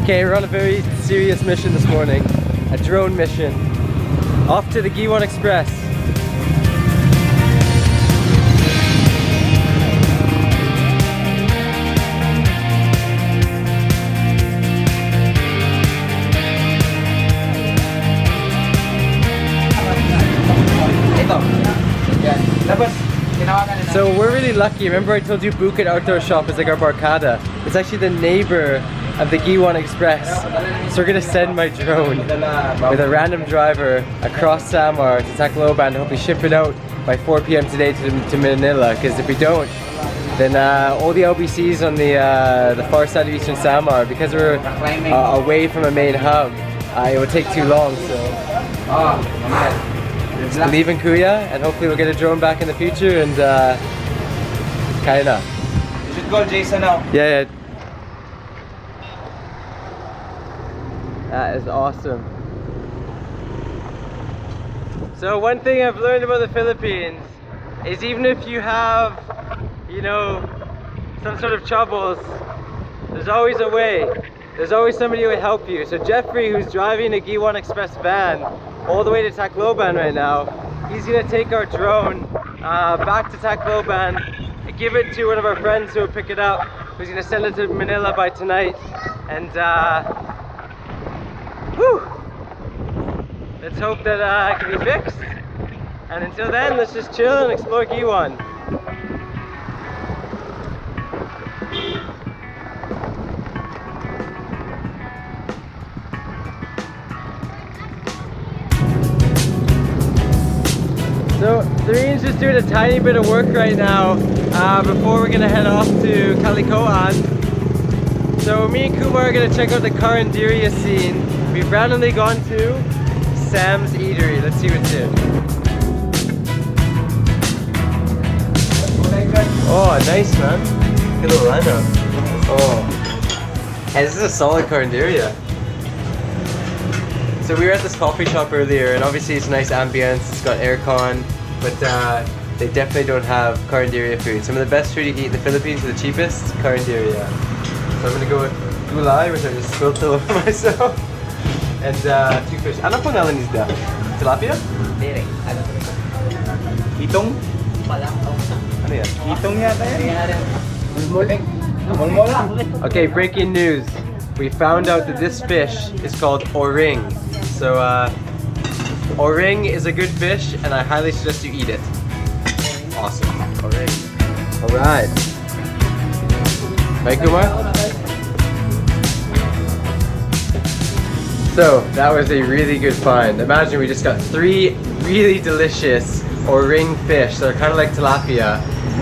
Okay, we're on a very serious mission this morning. A drone mission. Off to the Guiuan Express. So we're really lucky. Remember I told you Bukit Outdoor Shop is like our barcada. It's actually the neighbor of the Guiuan Express. So we're gonna send my drone with a random driver across Samar to Tacloban and hopefully ship it out by 4 p.m. today to Manila. Because if we don't, then all the LBCs on the far side of Eastern Samar, because we're away from a main hub, it would take too long. So just believe in Kuya, and hopefully we'll get a drone back in the future, and kinda. You should call Jason now. Yeah. That is awesome. So one thing I've learned about the Philippines is even if you have, you know, some sort of troubles, there's always a way. There's always somebody who will help you. So Jeffrey, who's driving a Guiuan Express van all the way to Tacloban right now, he's gonna take our drone back to Tacloban, give it to one of our friends who will pick it up, who's gonna send it to Manila by tonight, and let's hope that it can be fixed. And until then, let's just chill and explore Guiuan. So Therine's just doing a tiny bit of work right now before we're gonna head off to Callicoan. So me and Kumar are gonna check out the Carinderia scene. We've randomly gone to Sam's Eatery. Let's see what's in. Oh, nice man. Good little lineup. Oh, hey, this is a solid Carinderia. So we were at this coffee shop earlier, and obviously it's a nice ambience, it's got aircon, but they definitely don't have Carinderia food. Some of the best food you can eat in the Philippines are the cheapest, Carinderia. So I'm gonna go with gulay, which I just spilled all over myself, and 2 fish. Ano pangalan isda? Tilapia? Therine. Itong? Ano yan? Itong yata yan. Okay, breaking news. We found out that this fish is called oring. So oring is a good fish, and I highly suggest you eat it. Awesome. Oring. Alright. Right, Kumar? So that was a really good find. Imagine we just got 3 really delicious oring fish that are kind of like tilapia.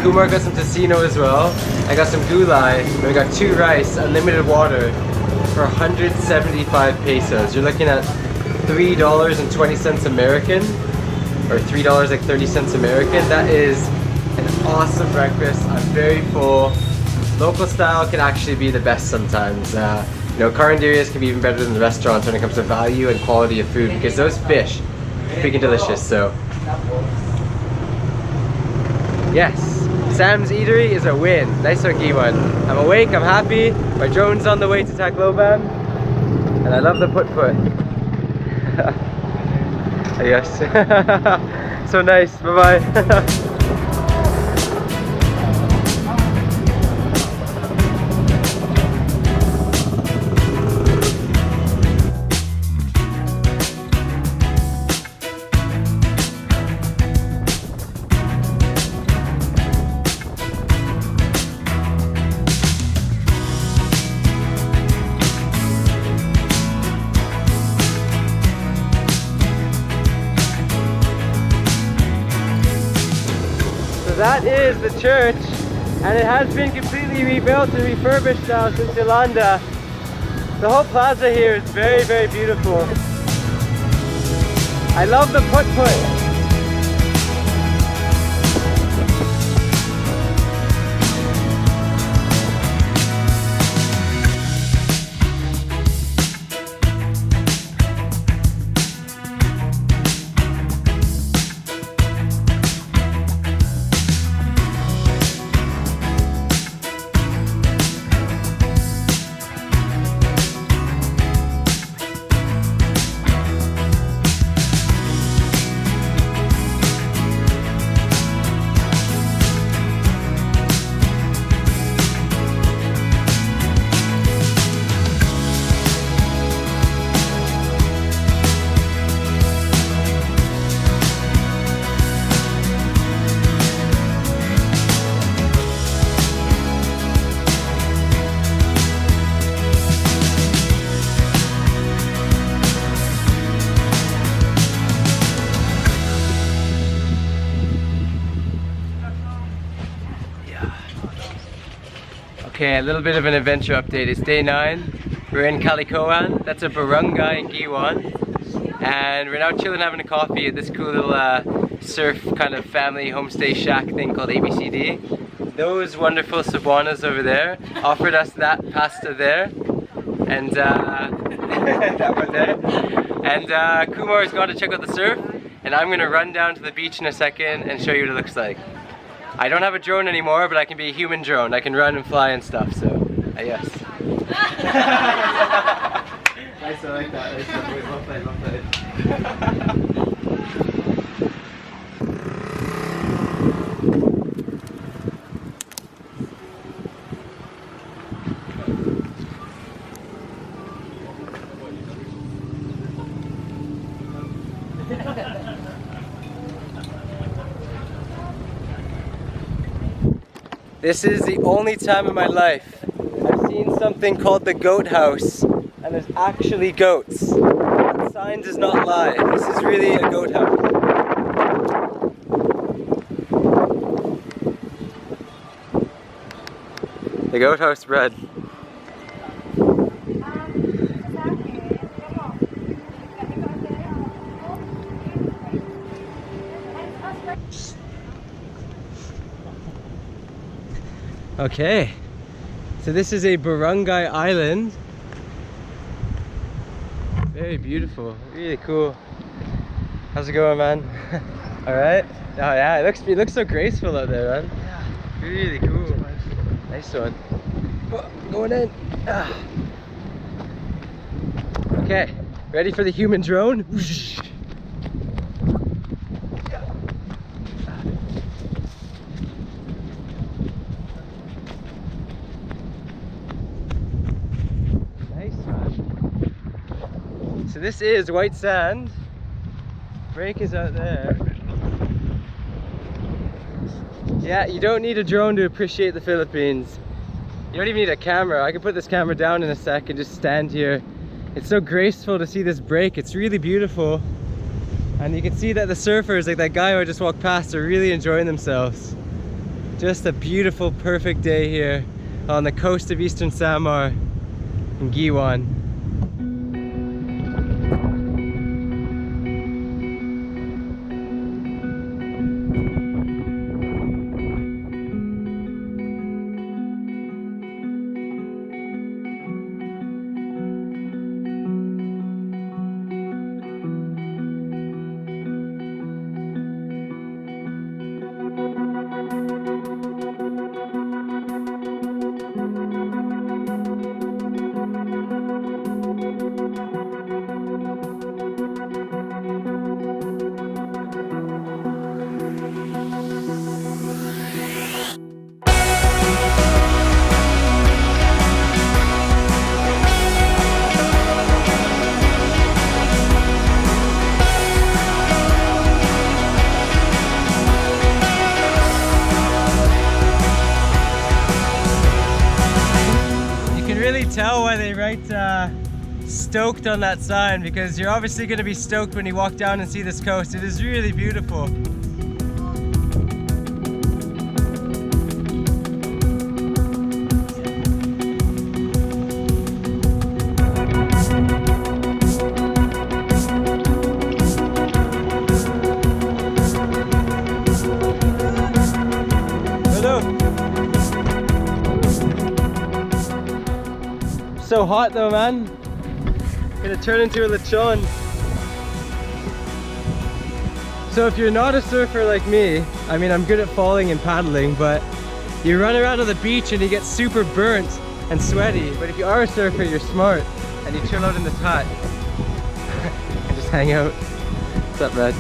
Kumar got some tocino as well. I got some gulay. And we got 2 rice, unlimited water for 175 pesos. You're looking at $3.20 American, or $3.30 American. That is an awesome breakfast. I'm very full. Local style can actually be the best sometimes. You know, Carinderias can be even better than the restaurants when it comes to value and quality of food, because those fish are freaking delicious. So yes, Sam's Eatery is a win. Nice one, Guiuan. I'm awake, I'm happy. My drone's on the way to Tacloban, and I love the put-put. Yes. So nice. Bye-bye. That is the church, and it has been completely rebuilt and refurbished now since Yolanda. The whole plaza here is very, very beautiful. I love the put-put. Okay, a little bit of an adventure update. It's day 9. We're in Callicoan. That's a barangay in Guiuan. And we're now chilling having a coffee at this cool little surf kind of family homestay shack thing called ABCD. Those wonderful Cebuanas over there offered us that pasta there. And that one there. And Kumar's gone to check out the surf. And I'm gonna run down to the beach in a second and show you what it looks like. I don't have a drone anymore, but I can be a human drone. I can run and fly and stuff, so yes. Nice, I like that. Nice. Wait, well played, well played. This is the only time in my life I've seen something called the goat house, and there's actually goats. The sign does not lie. This is really a goat house. The goat house bread. Okay, so this is a barangay island. Very beautiful, really cool. How's it going, man? All right. Oh yeah, it looks so graceful out there, man. Yeah. Really cool. Nice one. Oh, going in. Ah. Okay, ready for the human drone? So this is white sand. Break is out there. Yeah, you don't need a drone to appreciate the Philippines. You don't even need a camera. I can put this camera down in a sec and just stand here. It's so graceful to see this break. It's really beautiful. And you can see that the surfers, like that guy who I just walked past, are really enjoying themselves. Just a beautiful, perfect day here on the coast of Eastern Samar in Guiuan. Tell why they write stoked on that sign, because you're obviously going to be stoked when you walk down and see this coast. It is really beautiful. So hot though, man. Gonna turn into a lechon. So if you're not a surfer like me, I mean, I'm good at falling and paddling, but you run around on the beach and you get super burnt and sweaty. But if you are a surfer, you're smart and you chill out in this hut and just hang out. What's up, Brad?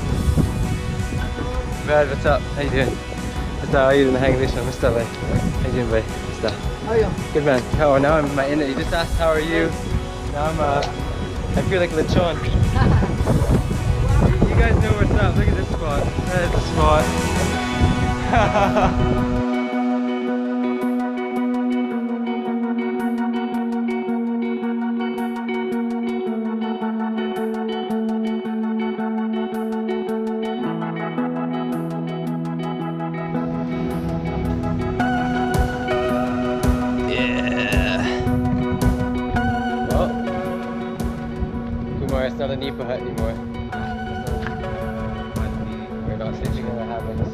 Brad, what's up? How you doing? What's up? How you doing? Hang this one. What's up, man? How you doing, buddy? What's up? How are you? Good, man. Oh, now I'm in it. You just asked how are you. Now I feel like lechon. You guys know what's up. Look at this spot. That is the spot. Yeah. a nipa hut anymore. We're not sleeping in the hammocks.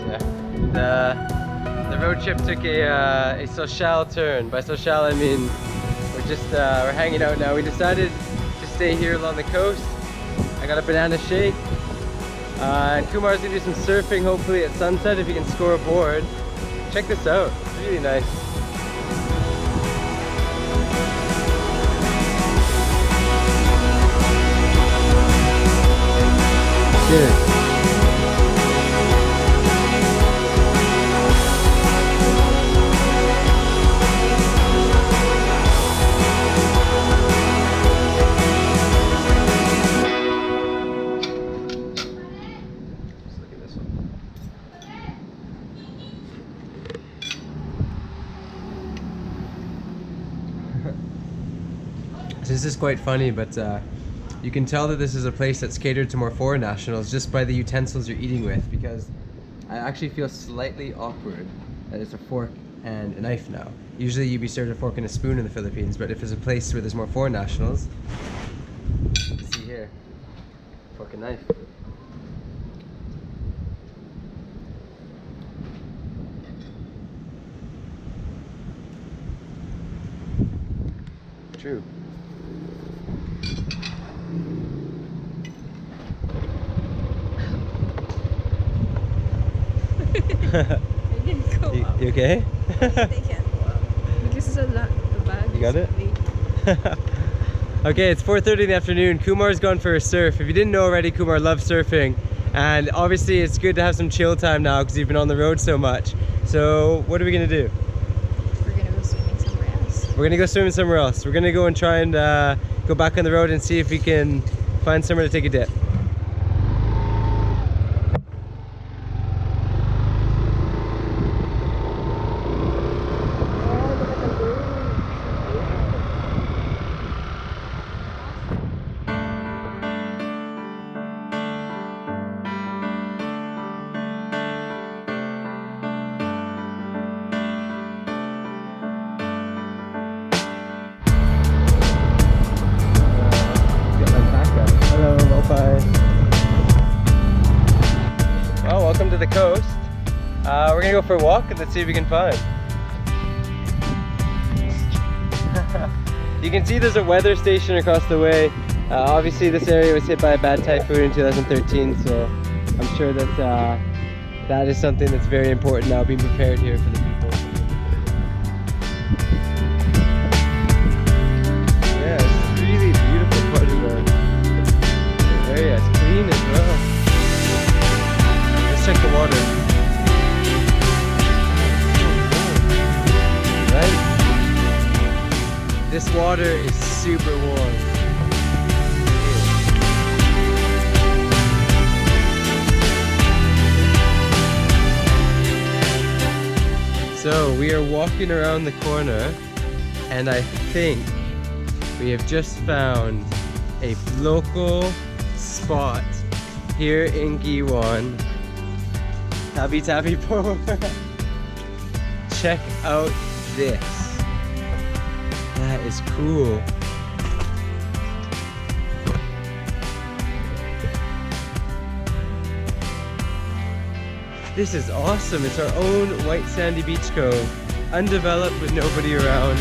Yeah. The road trip took a social turn. By social I mean we're hanging out now. We decided to stay here along the coast. I got a banana shake. And Kumar's gonna do some surfing hopefully at sunset if he can score a board. Check this out, it's really nice. Cheers. This is quite funny, but you can tell that this is a place that's catered to more foreign nationals just by the utensils you're eating with, because I actually feel slightly awkward that it's a fork and a knife now. Usually you'd be served a fork and a spoon in the Philippines, but if there's a place where there's more foreign nationals, see here, fork and knife. True. You okay? They can't go up. Because it's a lot, the bag. You got it? Okay, it's 4:30 in the afternoon. Kumar's gone for a surf. If you didn't know already, Kumar loves surfing. And obviously it's good to have some chill time now because you've been on the road so much. So what are we gonna do? We're gonna go swimming somewhere else. We're gonna go swimming somewhere else. We're gonna go and try and go back on the road and see if we can find somewhere to take a dip. Well, welcome to the coast. We're gonna go for a walk and let's see if we can find. You can see there's a weather station across the way. Obviously this area was hit by a bad typhoon in 2013, so I'm sure that that is something that's very important now, being prepared here for the people. Yeah, it's a really beautiful part of the area. It's clean as well. Let's check the water. Right? This water is super warm. So we are walking around the corner and I think we have just found a local spot here in Guiuan. Tabi tabi po. Check out this. That is cool. This is awesome. It's our own white sandy beach cove, undeveloped with nobody around.